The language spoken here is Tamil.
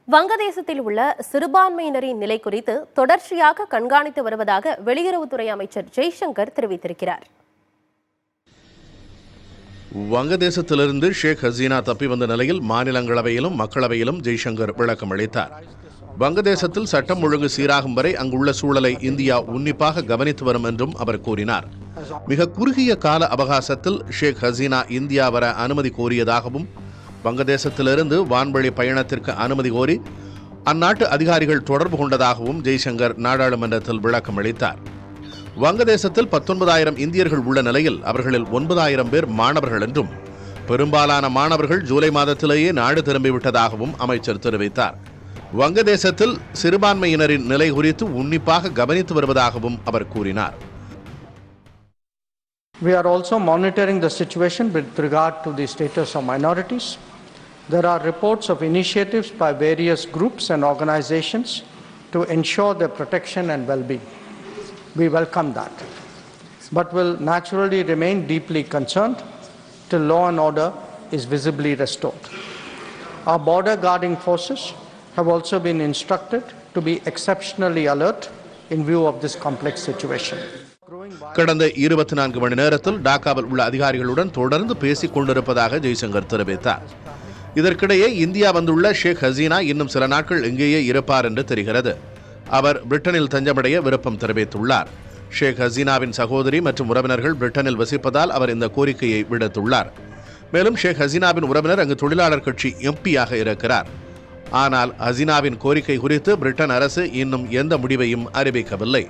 வங்கதேசத்தில் உள்ள சிறுபான்மையினரின் நிலை குறித்து தொடர்ச்சியாக கண்காணித்து வருவதாக வெளியுறவுத்துறை அமைச்சர் ஜெய்சங்கர் தெரிவித்திருக்கிறார். வங்கதேசத்திலிருந்து ஷேக் ஹசீனா தப்பி வந்த நிலையில் மாநிலங்களவையிலும் மக்களவையிலும் ஜெய்சங்கர் விளக்கம் அளித்தார். வங்கதேசத்தில் சட்டம் ஒழுங்கு சீராகும் வரை அங்குள்ள சூழலை இந்தியா உன்னிப்பாக கவனித்து வரும் என்றும் அவர் கூறினார். மிக குறுகிய கால அவகாசத்தில் ஷேக் ஹசீனா இந்தியா வர அனுமதி கோரியதாகவும் வங்கதேசத்திலிருந்து வான்வழி பயணத்திற்கு அனுமதி கோரி அந்நாட்டு அதிகாரிகள் தொடர்பு கொண்டதாகவும் ஜெய்சங்கர் நாடாளுமன்றத்தில் விளக்கம் அளித்தார். வங்கதேசத்தில் 19,000 இந்தியர்கள் உள்ள நிலையில் அவர்களில் 9,000 பேர் மாணவர்கள் என்றும் பெரும்பாலான மாணவர்கள் ஜூலை மாதத்திலேயே நாடு திரும்பிவிட்டதாகவும் அமைச்சர் தெரிவித்தார். வங்கதேசத்தில் சிறுபான்மையினரின் நிலை குறித்து உன்னிப்பாக கவனித்து வருவதாகவும் அவர் கூறினார். We are also monitoring the situation with regard to the status of minorities. There are reports of initiatives by various groups and organizations to ensure their protection and well-being. We welcome that, but will naturally remain deeply concerned till law and order is visibly restored. Our border guarding forces have also been instructed to be exceptionally alert in view of this complex situation. கடந்த 24 மணி நேரத்தில் டாக்காவில் உள்ள அதிகாரிகளுடன் தொடர்ந்து பேசிக் கொண்டிருப்பதாக ஜெய்சங்கர் தெரிவித்தார். இதற்கிடையே இந்தியா வந்துள்ள ஷேக் ஹசீனா இன்னும் சில நாட்கள் இங்கேயே இருப்பார் என்று தெரிகிறது. அவர் பிரிட்டனில் தஞ்சமடைய விருப்பம் தெரிவித்துள்ளார். ஷேக் ஹசீனாவின் சகோதரி மற்றும் உறவினர்கள் பிரிட்டனில் வசிப்பதால் அவர் இந்த கோரிக்கையை விடுத்துள்ளார். மேலும் ஷேக் ஹசீனாவின் உறவினர் அங்கு தொழிலாளர் கட்சி எம்பியாக இருக்கிறார். ஆனால் ஹசீனாவின் கோரிக்கை குறித்து பிரிட்டன் அரசு இன்னும் எந்த முடிவையும் அறிவிக்கவில்லை.